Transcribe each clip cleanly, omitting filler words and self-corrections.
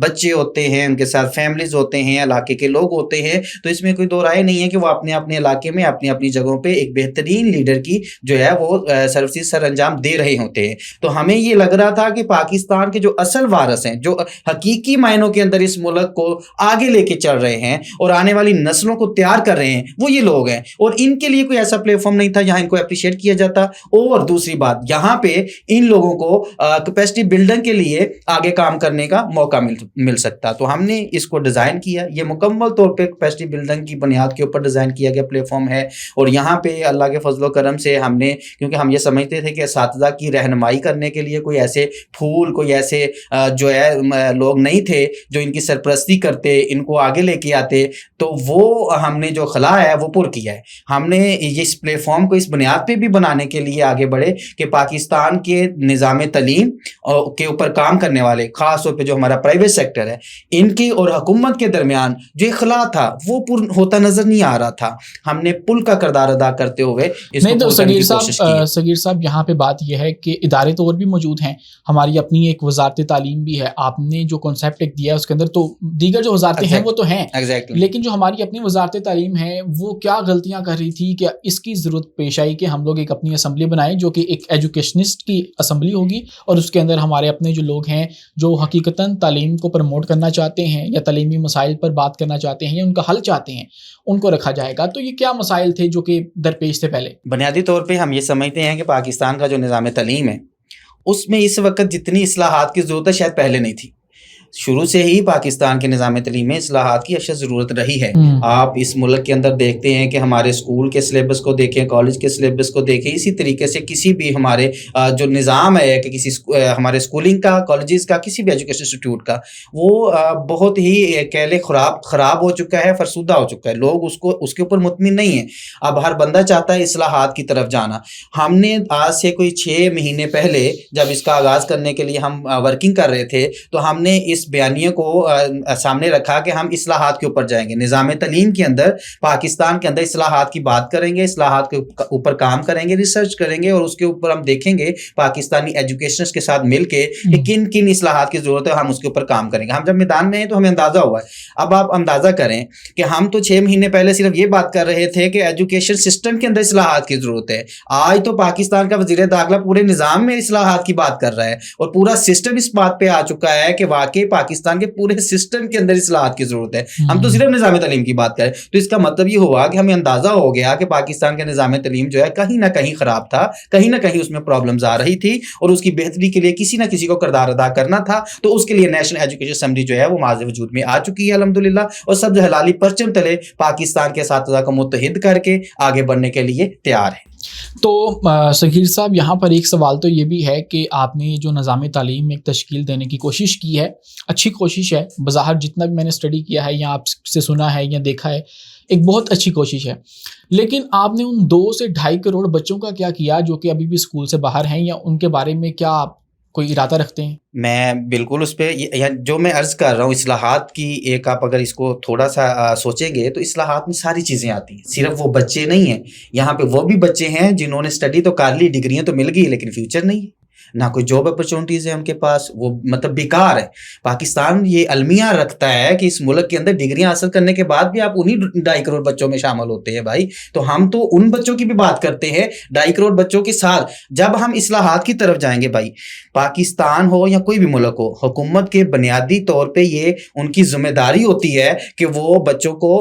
بچے ہوتے ہیں, ان کے ساتھ فیملیز ہوتے ہیں, علاقے کے لوگ ہوتے ہیں. تو اس میں کوئی دو رائے نہیں ہے کہ وہ اپنے اپنے علاقے میں اپنی اپنی جگہوں پہ ایک بہترین لیڈر کی جو ہے وہ سر انجام دے رہے ہوتے ہیں. تو ہمیں یہ لگ رہا تھا کہ پاکستان کے جو اصل وارث ہیں, جو حقیقی معنوں کے اندر اس ملک کو آگے لے کے چل رہے ہیں اور آنے والی نسلوں کو تیار کر رہے ہیں, وہ یہ لوگ ہیں. اور ان کے لیے کوئی ایسا پلیٹ فارم نہیں تھا جہاں ان کو اپریشیٹ کیا جاتا. اور دوسری بات, یہاں پہ ان لوگوں کو کیپیسٹی بلڈنگ کے لیے آگے کام کرنے کا موقع مل سکتا. تو ہم نے اس کو ڈیزائن کیا, یہ مکمل طور پہ کیپیسٹی بلڈنگ کی بنیاد کے اوپر ڈیزائن کیا گیا پلیٹ فارم ہے. اور یہاں پہ اللہ کے فضل و کرم سے ہم نے, کیونکہ ہم یہ سمجھتے تھے کہ اساتذہ کی رہنمائی کرنے کے لیے کوئی ایسے پھول, کوئی ایسے جو ہے لوگ نہیں تھے جو ان کی سرپرستی کرتے, ان کو آگے لے کے آتے. تو وہ ہم نے جو خلا ہے وہ پر کیا ہے. ہم نے اس پلیٹ فارم کو اس بنیاد پہ بھی بنانے کے لیے آگے بڑھے کہ پاکستان کے نظام تعلیم کے اوپر کام کرنے والے, خاص طور پہ جو ہمارا پرائیویٹ سیکٹر ہے, ان کی اور حکومت کے درمیان جو اخلاء تھا وہ پر ہوتا نظر نہیں آ رہا تھا. ہم نے پل کا کردار ادا کرتے ہوئے اس کو پل کرنے کی کوشش کی. صغیر صاحب, یہاں پہ بات یہ ہے کہ ادارے تو اور بھی موجود ہیں, ہماری اپنی ایک وزارت تعلیم بھی ہے. آپ نے جو کنسیپٹ ایک دیا ہے اس کے اندر تو دیگر جو وزارتیں ہیں وہ تو ہیں, لیکن جو ہماری اپنی وزارت تعلیم ہے وہ کیا غلطیاں کر رہی تھی کہ اس کی ضرورت پیش آئی کہ ہم لوگ ایک اپنی اسمبلی بنائیں جو کہ ایک ایجوکیشنسٹ کی اسمبلی ہوگی, اور اس کے اندر ہمارے اپنے جو لوگ ہیں جو حقیقتاً تعلیم کو پروموٹ کرنا چاہتے ہیں یا تعلیمی مسائل پر بات کرنا چاہتے ہیں یا ان کا حل چاہتے ہیں, ان کو رکھا جائے گا. تو یہ کیا مسائل تھے جو کہ درپیش تھے پہلے؟ بنیادی طور پہ ہم یہ سمجھتے ہیں کہ پاکستان کا جو نظام تعلیم ہے اس میں اس وقت جتنی اصلاحات کی ضرورت ہے شاید پہلے نہیں تھی. شروع سے ہی پاکستان کے نظام تعلیم میں اصلاحات کی اشد ضرورت رہی ہے. آپ اس ملک کے اندر دیکھتے ہیں کہ ہمارے اسکول کے سلیبس کو دیکھیں, کالج کے سلیبس کو دیکھیں, اسی طریقے سے کسی بھی ہمارے جو نظام ہے کہ کسی ہمارے اسکولنگ کا, کالجز کا, کسی بھی ایجوکیشن انسٹیٹیوٹ کا, وہ بہت ہی کہہ لیں خراب ہو چکا ہے, فرسودہ ہو چکا ہے. لوگ اس کے اوپر مطمئن نہیں ہیں. اب ہر بندہ چاہتا ہے اصلاحات کی طرف جانا. ہم نے آج سے کوئی 6 مہینے پہلے جب اس کا آغاز کرنے کے لیے ہم ورکنگ کر رہے تھے تو ہم نے اس بیانیے کو سامنے رکھا کہ ہم اصلاحات کے اوپر جائیں گے. نظام تعلیم کے اندر پاکستان کے اندر اصلاحات کی بات کریں گے, اصلاحات کے اوپر کام کریں گے, ریسرچ کریں گے, اور اس کے اوپر ہم دیکھیں گے پاکستانی ایجوکیشنرز کے ساتھ مل کے کہ کن کن اصلاحات کی ضرورت ہے, ہم اس کے اوپر کام کریں گے. ہم جب میدان میں ہیں تو ہمیں اندازہ ہوا ہے. اب آپ اندازہ کریں کہ ہم تو 6 مہینے پہلے صرف یہ بات کر رہے تھے کہ ایجوکیشن سسٹم کے اندر اصلاحات کی ضرورت ہے. آج تو پاکستان کا وزیر داخلہ پورے نظام میں اصلاحات کی بات کر رہا ہے, اور پورا سسٹم اس بات پہ آ چکا ہے کہ واقعی پاکستان کے پورے سسٹم کے اندر اصلاحات کی ضرورت ہے. ہم تو صرف نظام تعلیم کی بات کریں تو اس کا مطلب یہ ہوا کہ ہمیں اندازہ ہو گیا کہ پاکستان کا نظام تعلیم جو ہے کہیں نہ کہیں خراب تھا, کہیں نہ کہیں اس میں پرابلمز آ رہی تھی, اور اس کی بہتری کے لیے کسی نہ کسی کو کردار ادا کرنا تھا. تو اس کے لیے نیشنل ایجوکیشن اسمبلی جو ہے وہ ماضی وجود میں آ چکی ہے الحمدللہ, اور سب حلالی پرچم تلے پاکستان کے اساتذہ کو متحد کر کے آگے بڑھنے کے لیے تیار ہے. تو صغیر صاحب, یہاں پر ایک سوال تو یہ بھی ہے کہ آپ نے جو نظام تعلیم میں ایک تشکیل دینے کی کوشش کی ہے, اچھی کوشش ہے بظاہر, جتنا بھی میں نے اسٹڈی کیا ہے یا آپ سے سنا ہے یا دیکھا ہے, ایک بہت اچھی کوشش ہے. لیکن آپ نے ان 2 سے 2.5 کروڑ بچوں کا کیا کیا جو کہ ابھی بھی اسکول سے باہر ہیں, یا ان کے بارے میں کیا آپ کوئی ارادہ رکھتے ہیں؟ میں بالکل اس پہ جو میں عرض کر رہا ہوں, اصلاحات کی ایک آپ اگر اس کو تھوڑا سا سوچیں گے تو اصلاحات میں ساری چیزیں آتی ہیں. صرف وہ بچے نہیں ہیں, یہاں پہ وہ بھی بچے ہیں جنہوں نے اسٹڈی تو کر لی, ڈگریاں تو مل گئی, لیکن فیوچر نہیں ہے, نہ کوئی جاب اپرچونٹیز ہے ان کے پاس, وہ مطلب بیکار ہے. پاکستان یہ المیہ رکھتا ہے کہ اس ملک کے اندر ڈگریاں حاصل کرنے کے بعد بھی آپ انہی 2.5 کروڑ بچوں میں شامل ہوتے ہیں بھائی. تو ہم تو ان بچوں کی بھی بات کرتے ہیں, 2.5 کروڑ بچوں کے ساتھ جب ہم اصلاحات کی طرف جائیں گے بھائی, پاکستان ہو یا کوئی بھی ملک ہو, حکومت کے بنیادی طور پہ یہ ان کی ذمہ داری ہوتی ہے کہ وہ بچوں کو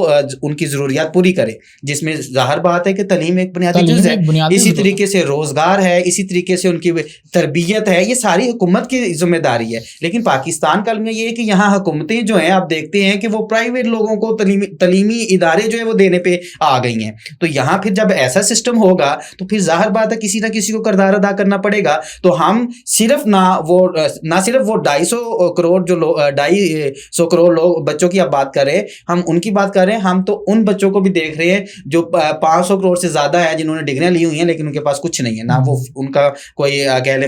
ان کی ضروریات پوری کرے, جس میں ظاہر بات ہے کہ تعلیم ایک بنیادی چیز ہے, اسی طریقے سے روزگار ہے, اسی طریقے سے ان کی تربیت ہے, یہ ساری حکومت کی ذمہ داری ہے. لیکن پاکستان کا المیہ یہ ہے کہ یہاں حکومتیں جو ہیں آپ دیکھتے ہیں کہ وہ پرائیویٹ لوگوں کو تعلیمی ادارے جو ہے وہ دینے پہ آ گئی ہیں. تو یہاں پھر جب ایسا سسٹم ہوگا تو پھر ظاہر بات ہے کسی نہ کسی کو کردار ادا کرنا پڑے گا. تو ہم صرف نہ صرف وہ 250 کروڑ جو 250 کروڑ لوگ بچوں کی آپ بات کر رہے ہیں, ہم ان کی بات کر رہے ہیں, ہم تو ان بچوں کو بھی دیکھ رہے ہیں جو 500 کروڑ سے زیادہ ہے جنہوں نے ڈگریاں لی ہوئی ہیں لیکن ان کے پاس کچھ نہیں ہے, نہ وہ ان کا کوئی کہہ لیں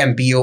MPO,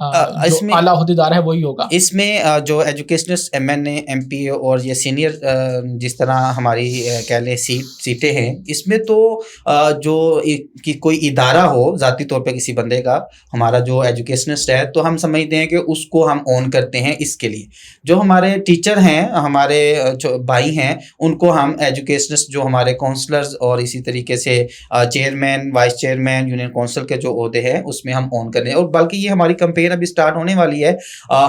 جو اعلیٰ عہدیدار ہے وہی ہوگا. اس میں جو ایجوکیشنسٹ MNA MP اور یہ سینئر جس طرح ہماری کہہ لیں سیٹیں ہیں، اس میں تو جو کوئی ادارہ ہو ذاتی طور پہ کسی بندے کا، ہمارا جو ایجوکیشنسٹ ہے تو ہم سمجھتے ہیں کہ اس کو ہم اون کرتے ہیں. اس کے لیے جو ہمارے ٹیچر ہیں، ہمارے جو بھائی ہیں، ان کو ہم ایجوکیشنسٹ جو ہمارے کونسلرز اور اسی طریقے سے chairman, vice chairman, union council کے جو عہدے ہیں اس میں ہم اون کر رہے ہیں. اور بلکہ یہ ہماری کمپین ابھی سٹارٹ ہونے والی ہے.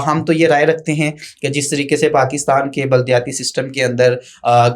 ہم تو یہ رائے رکھتے ہیں کہ جس طریقے سے پاکستان کے بلدیاتی سسٹم کے اندر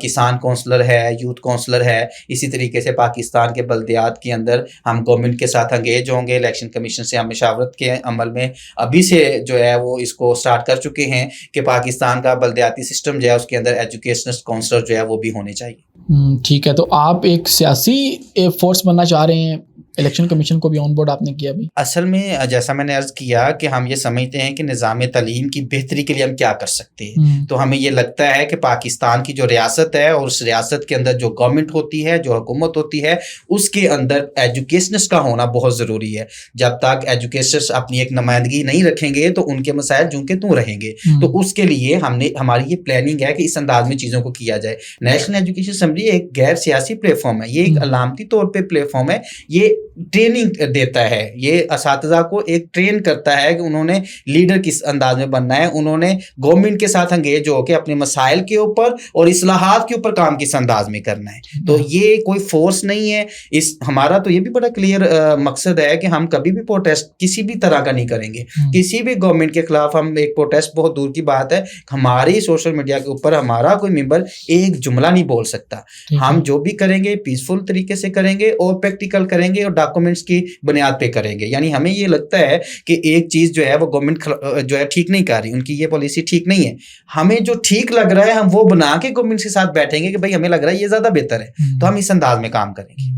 کسان کونسلر ہے، یوتھ کونسلر ہے، اسی طریقے سے پاکستان کے بلدیات کے اندر ہم گورنمنٹ کے ساتھ انگیج ہوں گے. الیکشن کمیشن سے ہم مشاورت کے عمل میں ابھی سے جو ہے وہ اس کو سٹارٹ کر چکے ہیں کہ پاکستان کا بلدیاتی سسٹم جو ہے اس کے اندر ایجوکیشنسٹ کونسلر جو ہے وہ بھی ہونے چاہیے. ٹھیک ہے، تو آپ ایک سیاسی فورس بننا چاہ رہے ہیں، الیکشن کمیشن کو بھی آن بورڈ آپ نے کیا بھی؟ اصل میں جیسا میں نے عرض کیا کہ ہم یہ سمجھتے ہیں کہ نظام تعلیم کی بہتری کے لیے ہم کیا کر سکتے ہیں. تو ہمیں یہ لگتا ہے کہ پاکستان کی جو ریاست ہے اور اس ریاست کے اندر جو گورنمنٹ ہوتی ہے، جو حکومت ہوتی ہے، اس کے اندر ایجوکیشنسٹ کا ہونا بہت ضروری ہے. جب تک ایجوکیشنسٹ اپنی ایک نمائندگی نہیں رکھیں گے تو ان کے مسائل جوں کے توں رہیں گے. تو اس کے لیے ہماری یہ پلاننگ ہے کہ اس انداز میں چیزوں کو کیا جائے. نیشنل ایجوکیشن اسمبلی ایک غیر سیاسی پلیٹ فارم ہے، یہ ایک علامتی طور پہ پلیٹ فارم ہے. یہ ٹریننگ دیتا ہے، یہ اساتذہ کو ایک ٹرین کرتا ہے کہ انہوں نے لیڈر کس انداز میں بننا ہے، انہوں نے گورنمنٹ کے ساتھ انگیج ہو کے اپنے مسائل کے اوپر اور اصلاحات کے اوپر کام کس انداز میں کرنا ہے. تو یہ کوئی فورس نہیں ہے. ہمارا تو یہ بھی بڑا کلیئر مقصد ہے کہ ہم کبھی بھی پروٹیسٹ کسی بھی طرح کا نہیں کریں گے کسی بھی گورنمنٹ کے خلاف. ہم ایک پروٹیسٹ بہت دور کی بات ہے، ہماری سوشل میڈیا کے اوپر ہمارا کوئی ممبر ایک جملہ نہیں بول سکتا. ہم جو بھی کریں گے پیسفل طریقے سے کریں گے اور پریکٹیکل کریں گے اور ڈاکومنٹس کی بنیاد پہ کریں گے. یعنی ہمیں یہ لگتا ہے کہ ایک چیز جو ہے وہ گورنمنٹ جو ہے ٹھیک نہیں کر رہی، ان کی یہ پالیسی ٹھیک نہیں ہے. ہمیں جو ٹھیک لگ رہا ہے ہم وہ بنا کے گورنمنٹ کے ساتھ بیٹھیں گے کہ بھائی ہمیں لگ رہا ہے یہ زیادہ بہتر ہے، تو ہم اس انداز میں کام کریں گے.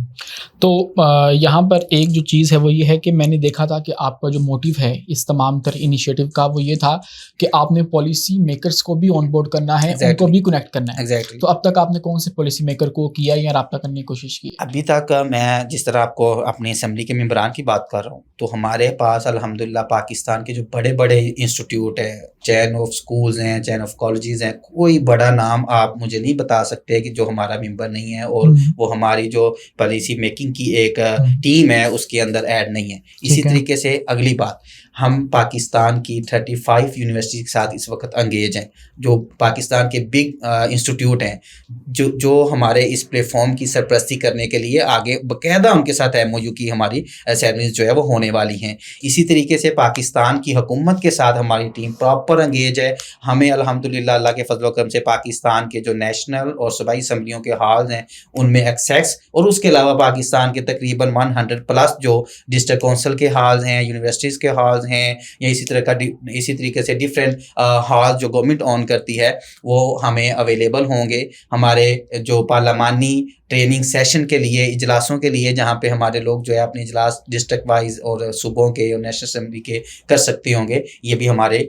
تو یہاں پر ایک جو چیز ہے وہ یہ ہے کہ میں نے دیکھا تھا کہ آپ کا جو موٹیو ہے اس تمام تر انیشیٹو کا وہ یہ تھا کہ آپ نے پالیسی میکرز کو بھی آن بورڈ کرنا ہے، ان کو بھی کنیکٹ کرنا ہے. تو اب تک آپ نے کون سے پالیسی میکر کو کیا یا رابطہ کرنے کی کوشش کی؟ ابھی تک میں جس طرح آپ کو اپنی اسمبلی کے ممبران کی بات کر رہا ہوں تو ہمارے پاس الحمدللہ پاکستان کے جو بڑے بڑے انسٹیٹیوٹ ہیں، چین آف سکولز ہیں، چین آف کالجز ہیں، کوئی بڑا نام آپ مجھے نہیں بتا سکتے کہ جو ہمارا ممبر نہیں ہے اور وہ ہماری جو پالیسی میکنگ کی ایک ٹیم ہے اس کے اندر ایڈ نہیں ہے. اسی طریقے سے اگلی بات، ہم پاکستان کی 35 یونیورسٹی کے ساتھ اس وقت انگیج ہیں، جو پاکستان کے بگ انسٹیٹیوٹ ہیں، جو ہمارے اس پلیٹ فارم کی سرپرستی کرنے کے لیے آگے باقاعدہ ان کے ساتھ MOU کی ہماری سیرمنیز جو ہے وہ ہونے والی ہیں. اسی طریقے سے پاکستان کی حکومت کے ساتھ ہماری ٹیم پراپر انگیج ہے. ہمیں الحمدللہ اللہ کے فضل و کرم سے پاکستان کے جو نیشنل اور صوبائی اسمبلیوں کے ہالز ہیں ان میں ایکسیس، اور اس کے علاوہ پاکستان کے تقریباً 100+ جو ڈسٹرکٹ کونسل کے ہالز ہیں، یونیورسٹیز کے ہالز ہیں، یا اسی طریقے سے ڈفرینٹ ہال جو گورنمنٹ آن کرتی ہے وہ ہمیں اویلیبل ہوں گے. ہمارے جو پارلیمانی ٹریننگ سیشن کے لیے، اجلاسوں کے لیے، جہاں پہ ہمارے لوگ جو ہے اپنے اجلاس ڈسٹرکٹ وائز اور صوبوں کے اور نیشنل اسمبلی کے کر سکتے ہوں گے. یہ بھی ہمارے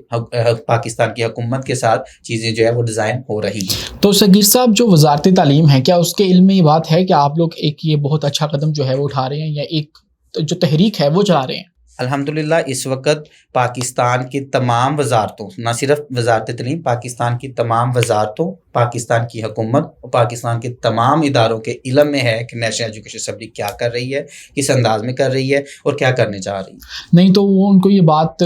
پاکستان کی حکومت کے ساتھ چیزیں جو ہے وہ ڈیزائن ہو رہی ہیں. تو صغیر صاحب، جو وزارت تعلیم ہے، کیا اس کے علم میں یہ بات ہے کہ آپ لوگ ایک یہ بہت اچھا قدم جو ہے وہ اٹھا رہے ہیں یا ایک جو تحریک ہے وہ چلا رہے ہیں؟ الحمدللہ اس وقت پاکستان کی تمام وزارتوں، نہ صرف وزارت تعلیم، پاکستان کی تمام وزارتوں، پاکستان کی حکومت اور پاکستان کے تمام اداروں کے علم میں ہے کہ نیشنل ایجوکیشن اسمبلی کیا کر رہی ہے، کس انداز میں کر رہی ہے اور کیا کرنے چاہ رہی ہے. نہیں تو وہ ان کو یہ بات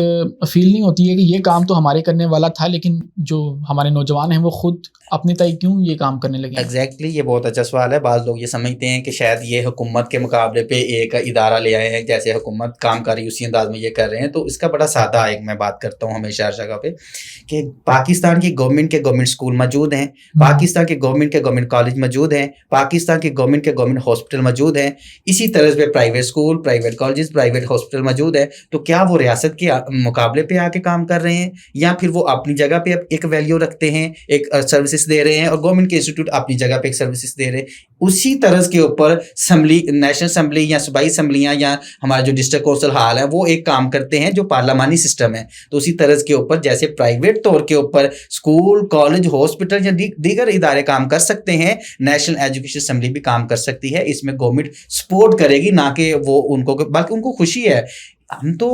فیل نہیں ہوتی ہے کہ یہ کام تو ہمارے کرنے والا تھا، لیکن جو ہمارے نوجوان ہیں وہ خود اپنے تئیں کیوں یہ کام کرنے لگے؟ ایگزیکٹلی یہ بہت اچھا سوال ہے. بعض لوگ یہ سمجھتے ہیں کہ شاید یہ حکومت کے مقابلے پہ ایک ادارہ لے آئے ہیں، جیسے حکومت کام کر رہی اسی انداز میں یہ کر رہے ہیں. تو اس کا بڑا سادہ ایک میں بات کرتا ہوں ہمیشہ ہر جگہ پہ کہ پاکستان کی گورنمنٹ کے گورنمنٹ اسکول موجود ہیں، پاکستان کے گورنمنٹ کے گورنمنٹ کالج موجود ہیں، پاکستان کے گورنمنٹ کے گورنمنٹ ہاسپٹل موجود ہیں، اسی طرح پہ private school, private colleges, private hospital موجود ہیں. تو کیا وہ ریاست کے مقابلے پہ آ کے کام کر رہے ہیں یا پھر وہ اپنی جگہ پہ ایک ویلیو رکھتے ہیں، ایک سروسز دے رہے ہیں اور گورنمنٹ کے انسٹیٹیوٹ اپنی جگہ پہ ایک سروسز دے رہے ہیں؟ اسی طرز کے اوپر اسمبلی، نیشنل اسمبلی یا صوبائی اسمبلیاں یا ہمارے جو ڈسٹرکٹ کونسل ہال ہیں وہ ایک کام کرتے ہیں جو پارلیمانی سسٹم ہے. تو اسی طرز کے اوپر جیسے پرائیویٹ طور کے اوپر اسکول، کالج، ہاسپٹل یا دیگر ادارے کام کر سکتے ہیں، نیشنل ایجوکیشن اسمبلی بھی کام کر سکتی ہے. اس میں گورنمنٹ سپورٹ کرے گی، نہ کہ وہ ان کو، بلکہ ان کو خوشی ہے. ہم تو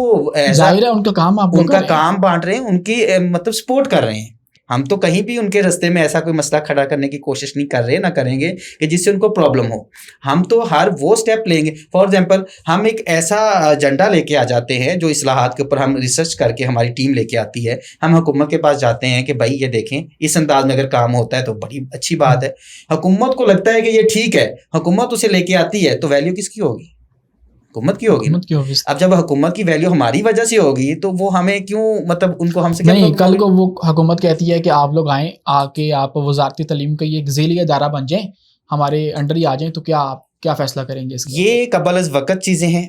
ظاہر ہے ان کا کام آپ ان کا کام بانٹ رہے ہیں, ان کی مطلب سپورٹ کر رہے ہیں. ہم تو کہیں بھی ان کے رستے میں ایسا کوئی مسئلہ کھڑا کرنے کی کوشش نہیں کر رہے, نہ کریں گے کہ جس سے ان کو پرابلم ہو. ہم تو ہر وہ سٹیپ لیں گے. فار ایگزامپل ہم ایک ایسا ایجنڈا لے کے آ جاتے ہیں جو اصلاحات کے اوپر ہم ریسرچ کر کے ہماری ٹیم لے کے آتی ہے, ہم حکومت کے پاس جاتے ہیں کہ بھائی یہ دیکھیں اس انداز میں اگر کام ہوتا ہے تو بڑی اچھی بات ہے. حکومت کو لگتا ہے کہ یہ ٹھیک ہے, حکومت اسے لے کے آتی ہے, تو ویلیو کس کی ہوگی؟ حکومت کی ہوگی. اب جب حکومت کی ویلیو ہماری وجہ سے ہوگی تو وہ ہمیں کیوں, مطلب ان کو ہم سے نہیں, کل کو وہ حکومت کہتی ہے کہ آپ لوگ آئیں, آ کے آپ وزارتی تعلیم کا یہ ایک ذیلی ادارہ بن جائیں, ہمارے انڈر ہی آ جائیں, تو کیا فیصلہ کریں گے اس کے؟ یہ قبل از وقت چیزیں ہیں.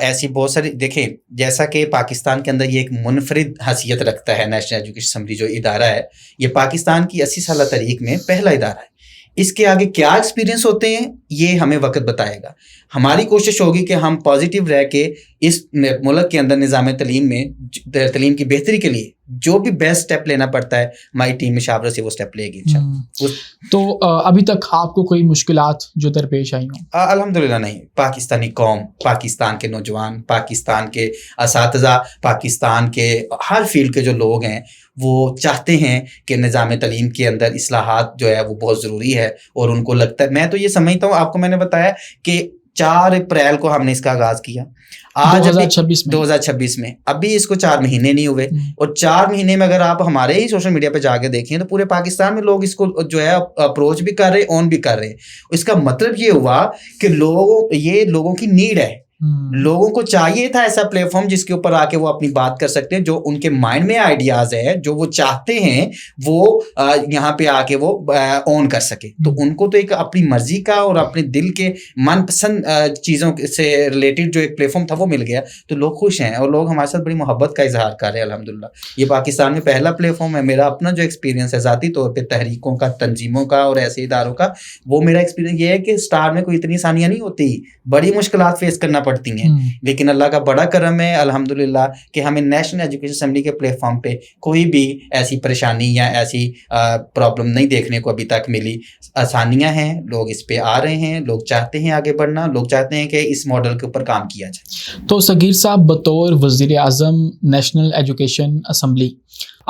ایسی بہت ساری دیکھیں, جیسا کہ پاکستان کے اندر یہ ایک منفرد حیثیت رکھتا ہے نیشنل ایجوکیشن اسمبلی جو ادارہ ہے, یہ پاکستان کی 80 سالہ تاریخ میں پہلا ادارہ ہے. اس کے آگے کیا ایکسپیرینس ہوتے ہیں یہ ہمیں وقت بتائے گا. ہماری کوشش ہوگی کہ ہم پازیٹیو رہ کے اس ملک کے اندر نظام تعلیم میں تعلیم کی بہتری کے لیے جو بھی بیسٹ سٹیپ لینا پڑتا ہے ہماری ٹیم مشاورت سے وہ سٹیپ لے گی انشاءاللہ. تو ابھی تک آپ کو کوئی مشکلات جو درپیش آئی ہوں؟ الحمدللہ نہیں. پاکستانی قوم, پاکستان کے نوجوان, پاکستان کے اساتذہ, پاکستان کے ہر فیلڈ کے جو لوگ ہیں وہ چاہتے ہیں کہ نظام تعلیم کے اندر اصلاحات جو ہے وہ بہت ضروری ہے, اور ان کو لگتا ہے, میں تو یہ سمجھتا ہوں, آپ کو میں نے بتایا کہ 4 اپریل کو ہم نے اس کا آغاز کیا, آج 2026 میں, ابھی اس کو 4 مہینے نہیں ہوئے, اور 4 مہینے میں اگر آپ ہمارے ہی سوشل میڈیا پہ جا کے دیکھیں تو پورے پاکستان میں لوگ اس کو جو ہے اپروچ بھی کر رہے, آن بھی کر رہے. اس کا مطلب یہ ہوا کہ لوگوں کی نیڈ ہے. لوگوں کو چاہیے تھا ایسا پلیٹ فارم جس کے اوپر آ کے وہ اپنی بات کر سکتے ہیں, جو ان کے مائنڈ میں آئیڈیاز ہے, جو وہ چاہتے ہیں وہ یہاں پہ آ کے وہ آن کر سکے. تو ان کو تو ایک اپنی مرضی کا اور اپنے دل کے من پسند چیزوں سے ریلیٹڈ جو ایک پلیٹ فارم تھا وہ مل گیا, تو لوگ خوش ہیں اور لوگ ہمارے ساتھ بڑی محبت کا اظہار کر رہے ہیں. الحمدللہ یہ پاکستان میں پہلا پلیٹ فارم ہے. میرا اپنا جو ایکسپیرینس ہے ذاتی طور پہ تحریکوں کا, تنظیموں کا اور ایسے اداروں کا, وہ میرا ایکسپیرینس یہ ہے کہ اسٹارٹ میں کوئی اتنی آسانیاں نہیں ہوتی, بڑی مشکلات فیس کرنا پڑتی ہیں, لیکن اللہ کا بڑا کرم ہے الحمدللہ کہ ہمیں نیشنل ایجوکیشن اسمبلی کے پلیٹ فارم پہ کوئی بھی ایسی پریشانی یا ایسی پرابلم نہیں دیکھنے کو ابھی تک ملی. آسانیاں ہیں, لوگ اس پہ آ رہے ہیں, لوگ چاہتے ہیں آگے بڑھنا, لوگ چاہتے ہیں کہ اس ماڈل کے اوپر کام کیا جائے. تو صغیر صاحب, بطور وزیر اعظم نیشنل ایجوکیشن اسمبلی,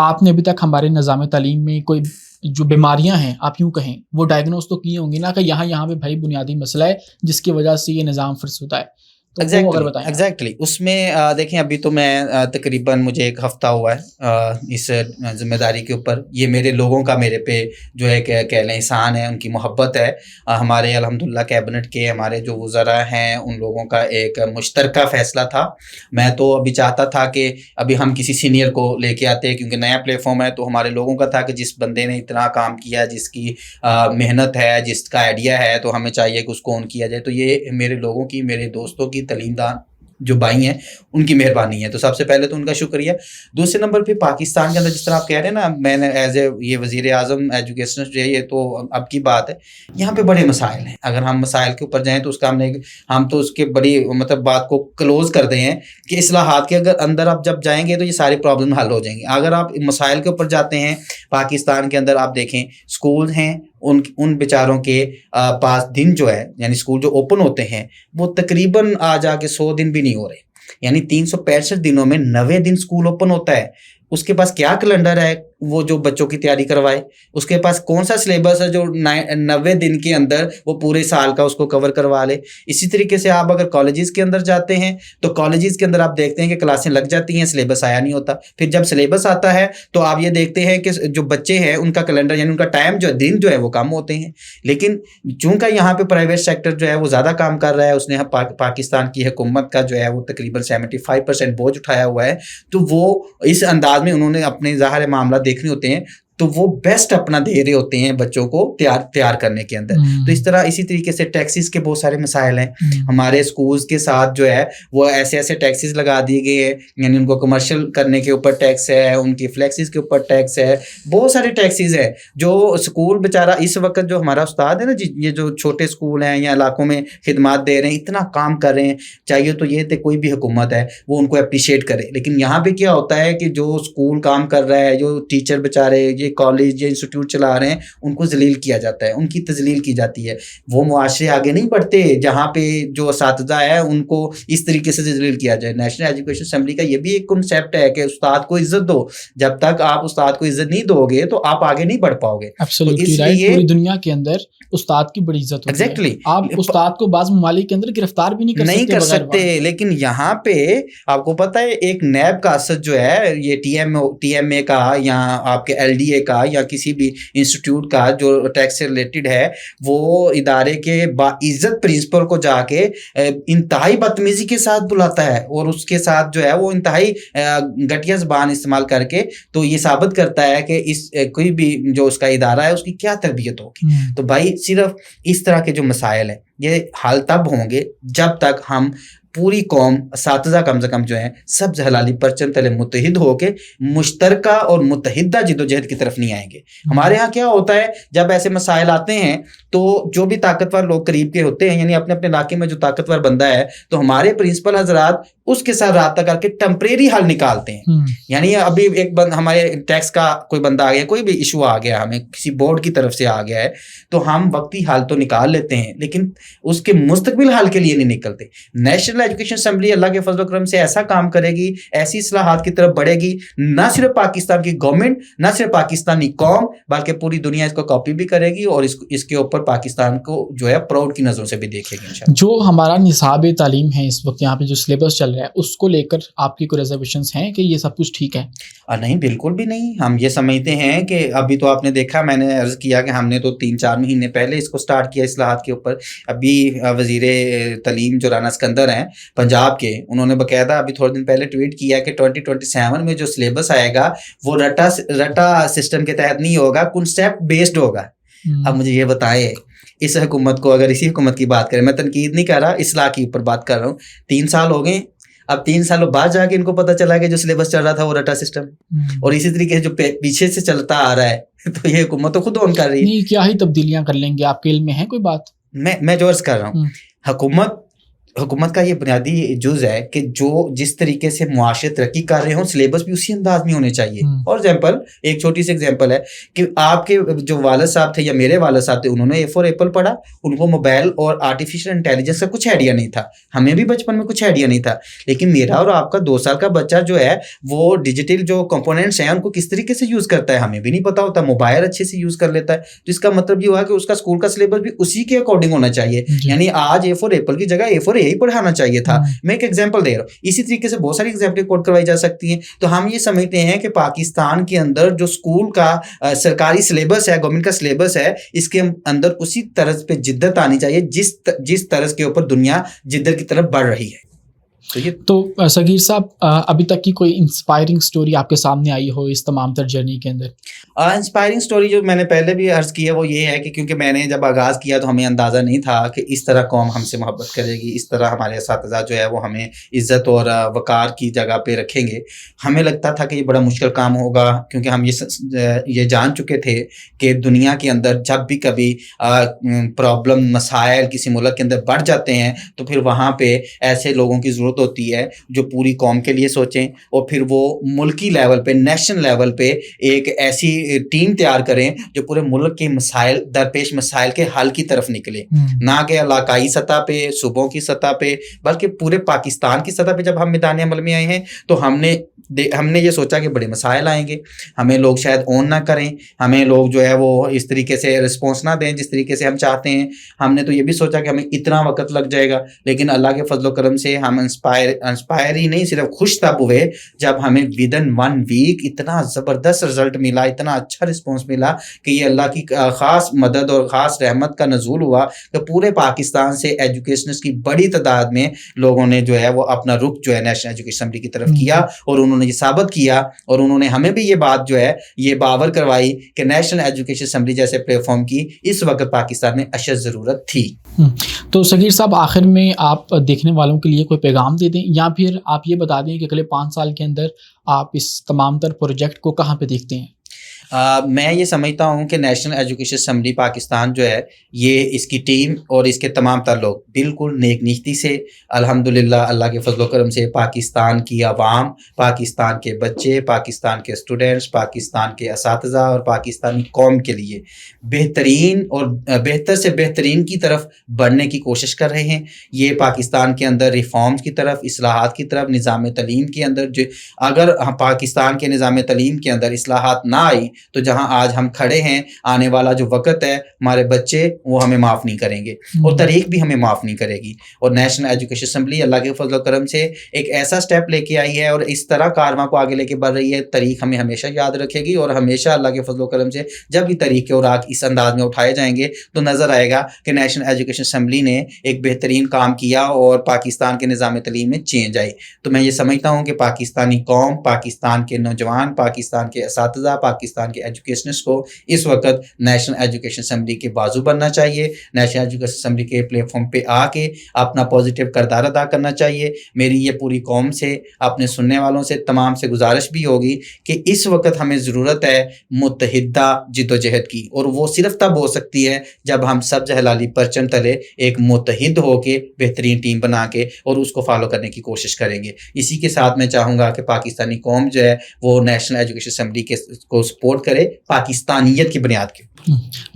آپ نے ابھی تک ہمارے نظام تعلیم میں کوئی جو بیماریاں ہیں آپ یوں کہیں وہ ڈائگنوز تو کیے ہوں گی نا, کہ یہاں پہ بھائی بنیادی مسئلہ ہے جس کی وجہ سے یہ نظام فرسودہ ہے, ایگزیکٹلی. اس میں دیکھیں ابھی تو میں تقریباً مجھے 1 ہفتہ ہوا ہے اس ذمہ داری کے اوپر. یہ میرے لوگوں کا میرے پہ جو ہے کہ کہہ لیں احسان ہے, ان کی محبت ہے. ہمارے الحمدللہ کیبنٹ کے ہمارے جو وزراء ہیں ان لوگوں کا ایک مشترکہ فیصلہ تھا. میں تو ابھی چاہتا تھا کہ ابھی ہم کسی سینئر کو لے کے آتے, کیونکہ نیا پلیٹ فارم ہے, تو ہمارے لوگوں کا تھا کہ جس بندے نے اتنا کام کیا, جس کی محنت ہے, جس کا آئیڈیا ہے, تو ہمیں چاہیے کہ اس کو آن کیا جائے. تو یہ میرے لوگوں کی, میرے دوستوں کی, تعلیم دان جو بھائی ہیں ان کی مہربانی ہے. تو سب سے پہلے تو ان کا شکریہ. دوسرے نمبر پہ پاکستان کے اندر جس طرح آپ کہہ رہے ہیں نا, میں نے ایز اے یہ وزیر اعظم ایجوکیشن جو ہے یہ تو اب کی بات ہے, یہاں پہ بڑے مسائل ہیں. اگر ہم مسائل کے اوپر جائیں تو اس کا ہم تو اس کے بڑی مطلب بات کو کلوز کرتے ہیں کہ اصلاحات کے اندر آپ جب جائیں گے تو یہ ساری پرابلم حل ہو جائیں گی. اگر آپ مسائل کے اوپر جاتے ہیں پاکستان کے اندر, آپ دیکھیں اسکول ہیں, ان بیچاروں کے پاس دن جو ہے, یعنی اسکول جو اوپن ہوتے ہیں وہ تقریباً آ جا کے 100 دن بھی نہیں ہو رہے, یعنی 365 دنوں میں 90 دن اسکول اوپن ہوتا ہے. اس کے پاس کیا کیلنڈر ہے وہ جو بچوں کی تیاری کروائے, اس کے پاس کون سا سلیبس ہے جو 90 دن کے اندر وہ پورے سال کا اس کو کور کروا لے. اسی طریقے سے آپ اگر کالجز کے اندر جاتے ہیں تو کالجز کے اندر آپ دیکھتے ہیں کہ کلاسیں لگ جاتی ہیں, سلیبس آیا نہیں ہوتا. پھر جب سلیبس آتا ہے تو آپ یہ دیکھتے ہیں کہ جو بچے ہیں ان کا کیلنڈر یعنی ان کا ٹائم جو دن جو ہے وہ کم ہوتے ہیں. لیکن چونکہ یہاں پہ پرائیویٹ سیکٹر جو ہے وہ زیادہ کام کر رہا ہے, اس نے پاکستان کی حکومت کا جو ہے وہ تقریباً 75% بوجھ اٹھایا ہوا ہے, تو وہ اس انداز میں انہوں نے اپنے ظاہر معاملات دیکھنے ہوتے ہیں, تو وہ بیسٹ اپنا دے رہے ہوتے ہیں بچوں کو تیار کرنے کے اندر. تو اس طرح اسی طریقے سے ٹیکسیز کے بہت سارے مسائل ہیں. ہمارے اسکولز کے ساتھ جو ہے وہ ایسے ٹیکسیز لگا دیے گئے ہیں, یعنی ان کو کمرشل کرنے کے اوپر ٹیکس ہے, ان کی فلیکسیز کے اوپر ٹیکس ہے, بہت سارے ٹیکسیز ہیں. جو اسکول بیچارہ اس وقت جو ہمارا استاد ہے نا جی, یہ جو چھوٹے اسکول ہیں یا علاقوں میں خدمات دے رہے ہیں, اتنا کام کر رہے ہیں, چاہیے تو یہ کوئی بھی حکومت ہے وہ ان کو اپریشیٹ کرے. لیکن یہاں پہ کیا ہوتا ہے کہ جو اسکول کام کر رہا ہے, جو ٹیچر بیچارے یہ کالج یا انسٹیٹیوٹ چلا رہے ہیں ان کو ذلیل کیا جاتا ہے, ان کی تذلیل کی جاتی ہے. وہ معاشرے آگے نہیں بڑھتے جہاں پہ جو اساتذہ ہے ان کو اس طریقے سے ذلیل کیا جائے. نیشنل ایجوکیشن اسمبلی کا یہ بھی ایک کنسیپٹ ہے کہ استاد کو عزت دو. جب تک آپ استاد کو عزت نہیں دو گے تو آپ آگے نہیں بڑھ پاؤ گے. پوری دنیا کے اندر استاد کی بڑی عزت ہوتی ہے. آپ استاد کو بعض ممالک کے اندر گرفتار بھی نہیں کر سکتے. لیکن یہاں پہ آپ کو پتہ ہے ایک نیب کا اثر جو ہے, یہ ٹی ایم اے کا یا آپ کے ایل ڈی اے کا یا کسی بھی انسٹیٹیوٹ کا جو ٹیکس سے ریلیٹڈ ہے, وہ ادارے کے باعزت پرنسپل کو جا کے انتہائی بدتمیزی کے ساتھ بلاتا ہے اور اس کے ساتھ جو ہے وہ انتہائی گھٹیا زبان استعمال کر کے تو یہ ثابت کرتا ہے کہ اس کوئی بھی جو اس کا ادارہ ہے اس کی کیا تربیت ہوگی. تو بھائی صرف اس طرح کے جو مسائل ہیں یہ حل تب ہوں گے جب تک ہم پوری قوم, اساتذہ کم سے کم جو ہیں, سبز حلالی پرچم تلے متحد ہو کے مشترکہ اور متحدہ جدوجہد کی طرف نہیں آئیں گے. ہمارے ہاں کیا ہوتا ہے جب ایسے مسائل آتے ہیں تو جو بھی طاقتور لوگ قریب کے ہوتے ہیں, یعنی اپنے اپنے علاقے میں جو طاقتور بندہ ہے, تو ہمارے پرنسپل حضرات اس کے ساتھ رابطہ کر کے ٹیمپریری حل نکالتے ہیں. یعنی ابھی ایک ہمارے ٹیکس کا کوئی بندہ آ گیا, کوئی بھی ایشو آ گیا, ہمیں کسی بورڈ کی طرف سے آ گیا ہے, تو ہم وقتی حل تو نکال لیتے ہیں لیکن اس کے مستقبل حل کے لیے نہیں نکلتے. نیشنل ایجوکیشن اسمبلی اللہ کے فضل و کرم سے ایسا کام کرے گی, ایسی اصلاحات کی طرف بڑھے گی, نہ صرف پاکستان کی گورنمنٹ, نہ صرف پاکستانی قوم, بلکہ پوری دنیا اس کو کاپی بھی کرے گی اور اس کے اوپر پاکستان کو جو ہے پراؤڈ کی نظروں سے بھی دیکھے گی انشاءاللہ. جو ہمارا نصاب تعلیم ہے اس وقت یہاں پہ جو سلیبس چل رہا ہے اس کو لے کر آپ کی کوئی ریزرویشنز ہیں کہ یہ سب کچھ ٹھیک ہے؟ نہیں, بالکل بھی نہیں. ہم یہ سمجھتے ہیں کہ ابھی تو آپ نے دیکھا, میں نے عرض کیا کہ ہم نے تو 3-4 مہینے پہلے اس کو سٹارٹ کیا اصلاحات کے اوپر. ابھی وزیر تعلیم جو رانا اسکندر ہیں پنجاب کے, انہوں نے باقاعدہ ابھی تھوڑے دن پہلے ٹویٹ کیا کہ 2027 میں جو سلیبس آئے گا وہ رٹا سسٹم کے تحت نہیں ہوگا, کنسیپٹ بیسڈ ہوگا. اب مجھے یہ بتائے اس حکومت کو, اگر اسی حکومت کی بات کریں, میں تنقید نہیں کر رہا, اصلاح کی اوپر بات کر رہا ہوں, 3 سال ہو گئے. اب 3 سالوں بعد جا کے ان کو پتہ چلا کہ جو سلیبس چل رہا تھا وہ رٹا سسٹم, اور اسی طریقے سے جو پیچھے سے چلتا آ رہا ہے تو یہ حکومت تو خود اون کر رہی ہے. کیا ہی تبدیلیاں کر لیں گے, آپ کے علم میں ہے کوئی بات؟ میں جو عرض کر رہا ہوں, حکومت کا یہ بنیادی جز ہے کہ جو جس طریقے سے معاشرے ترقی کر رہے ہوں سلیبس بھی اسی انداز میں ہونے چاہیے. اور ایگزامپل, ایک چھوٹی سی ایگزامپل ہے کہ آپ کے جو والد صاحب تھے یا میرے والد صاحب تھے, انہوں نے A for ایپل پڑھا, ان کو موبائل اور آرٹیفیشل انٹیلیجنس کا کچھ آئیڈیا نہیں تھا, ہمیں بھی بچپن میں کچھ آئیڈیا نہیں تھا. لیکن میرا اور آپ کا 2 سال کا بچہ جو ہے وہ ڈیجیٹل جو کمپوننٹس ہیں ان کو کس طریقے سے یوز کرتا ہے ہمیں بھی نہیں پتا ہوتا, موبائل اچھے سے یوز کر لیتا ہے. تو اس کا مطلب یہ ہوا کہ اس کا اسکول کا سلیبس بھی اسی کے اکارڈنگ ہونا چاہیے. یعنی آج A for ایپل کی جگہ A for A ہی پڑھانا چاہیے تھا. میں ایک ایگزامپل دے رہا ہوں, اسی طریقے سے بہت ساری ایگزامپل کوٹ کروائی جا سکتی ہیں. تو ہم یہ سمجھتے ہیں کہ پاکستان کے اندر جو اسکول کا سرکاری سلیبس ہے, گورنمنٹ کا سلیبس ہے, اس کے اندر اسی طرز پہ جدت آنی چاہیے جس طرز کے اوپر دنیا جدت کی طرف بڑھ رہی ہے. تو صغیر صاحب, ابھی تک کی کوئی انسپائرنگ سٹوری آپ کے سامنے آئی ہو اس تمام تر جرنی کے اندر؟ انسپائرنگ سٹوری جو میں نے پہلے بھی عرض کی ہے وہ یہ ہے کہ کیونکہ میں نے جب آغاز کیا تو ہمیں اندازہ نہیں تھا کہ اس طرح قوم ہم سے محبت کرے گی, اس طرح ہمارے اساتذہ جو ہے وہ ہمیں عزت اور وقار کی جگہ پہ رکھیں گے. ہمیں لگتا تھا کہ یہ بڑا مشکل کام ہوگا, کیونکہ ہم یہ جان چکے تھے کہ دنیا کے اندر جب بھی کبھی پرابلم مسائل کسی ملک کے اندر بڑھ جاتے ہیں تو پھر وہاں پہ ایسے لوگوں کی ضرورت ہوتی ہے جو پوری قوم کے لیے سوچیں اور پھر وہ ملکی لیول پہ, نیشنل لیول پہ ایک ایسی ٹیم تیار کریں جو پورے ملک کے مسائل, درپیش مسائل کے حل کی طرف نکلے. نہ کہ علاقائی سطح پہ, صوبوں کی سطح پہ, بلکہ پورے پاکستان کی سطح پہ. جب ہم میدان عمل میں آئے ہیں تو ہم نے یہ سوچا کہ بڑے مسائل آئیں گے, ہمیں لوگ شاید اون نہ کریں, ہمیں لوگ جو ہے وہ اس طریقے سے رسپانس نہ دیں جس طریقے سے ہم چاہتے ہیں. ہم نے تو یہ بھی سوچا کہ ہمیں اتنا وقت لگ جائے گا, لیکن اللہ کے فضل و کرم سے ہم انسپائر ہی نہیں صرف خوش تب ہوئے جب ہمیں ودن 1 ویک اتنا زبردست رزلٹ ملا, اتنا اچھا رسپانس ملا کہ یہ اللہ کی خاص مدد اور خاص رحمت کا نزول ہوا کہ پورے پاکستان سے ایجوکیشنس کی بڑی تعداد میں لوگوں نے جو ہے وہ اپنا رخ جو ہے نیشنل ایجوکیشن اسمبلی کی طرف کیا, اور انہوں نے یہ ثابت کیا اور انہوں نے ہمیں بھی یہ بات جو ہے یہ باور کروائی کہ نیشنل ایجوکیشن اسمبلی جیسے پلیٹ فارم کی اس وقت پاکستان میں اشد ضرورت تھی. تو صغیر صاحب, آخر میں آپ دیکھنے والوں کے لیے کوئی پیغام دے دیں, یا پھر آپ یہ بتا دیں کہ اگلے 5 سال کے اندر آپ اس تمام تر پروجیکٹ کو کہاں پہ دیکھتے ہیں؟ میں یہ سمجھتا ہوں کہ نیشنل ایجوکیشن اسمبلی پاکستان جو ہے یہ اس کی ٹیم اور اس کے تمام تر لوگ بالکل نیک نیتی سے الحمدللہ اللہ کے فضل و کرم سے پاکستان کی عوام، پاکستان کے بچے، پاکستان کے اسٹوڈنٹس، پاکستان کے اساتذہ اور پاکستانی قوم کے لیے بہترین اور بہتر سے بہترین کی طرف بڑھنے کی کوشش کر رہے ہیں۔ یہ پاکستان کے اندر ریفارمز کی طرف، اصلاحات کی طرف، نظام تعلیم کے اندر جو اگر پاکستان کے نظام تعلیم کے اندر اصلاحات نہ آئی تو جہاں آج ہم کھڑے ہیں، آنے والا جو وقت ہے ہمارے بچے وہ ہمیں معاف نہیں کریں گے اور تاریخ بھی ہمیں معاف نہیں کرے گی۔ اور نیشنل ایجوکیشن اسمبلی اللہ کے فضل و کرم سے ایک ایسا سٹیپ لے کے آئی ہے اور اس طرح کارواں کو آگے لے کے بڑھ رہی ہے، تاریخ ہمیں ہمیشہ یاد رکھے گی اور ہمیشہ اللہ کے فضل و کرم سے جب بھی تاریخ کے اوراق اس انداز میں اٹھائے جائیں گے تو نظر آئے گا کہ نیشنل ایجوکیشن اسمبلی نے ایک بہترین کام کیا اور پاکستان کے نظام تعلیم میں چینج آئی۔ تو میں یہ سمجھتا ہوں کہ پاکستانی قوم، پاکستان کے نوجوان، پاکستان کے اساتذہ، پاکستان کے ایجوکیشنسٹ کو اس وقت نیشنل ایجوکیشن اسمبلی کے بازو بننا چاہیے، نیشنل ایجوکیشن اسمبلی کے پلیٹ فارم پہ آ کے اپنا پازیٹیو کردار ادا کرنا چاہیے۔ میری یہ پوری قوم سے، اپنے سننے والوں سے، تمام سے گزارش بھی ہوگی کہ اس وقت ہمیں ضرورت ہے متحدہ جدوجہد کی، اور وہ صرف تب ہو سکتی ہے جب ہم سبز ہلالی پرچم تلے ایک متحد ہو کے بہترین ٹیم بنا کے اور اس کو فالو کرنے کی کوشش کریں گے۔ اسی کے ساتھ میں چاہوں گا کہ پاکستانی قوم جو ہے وہ نیشنل ایجوکیشن اسمبلی کو سپورٹ کرے پاکستانیت کی بنیاد کے۔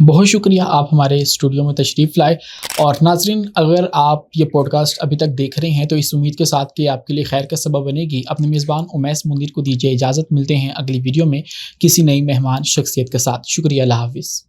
بہت شکریہ، آپ ہمارے اسٹوڈیو میں تشریف لائے۔ اور ناظرین، اگر آپ یہ پوڈ کاسٹ ابھی تک دیکھ رہے ہیں تو اس امید کے ساتھ کہ آپ کے لیے خیر کا سبب بنے گی۔ اپنے میزبان اویس منیر کو دیجیے اجازت، ملتے ہیں اگلی ویڈیو میں کسی نئی مہمان شخصیت کے ساتھ۔ شکریہ، اللہ حافظ۔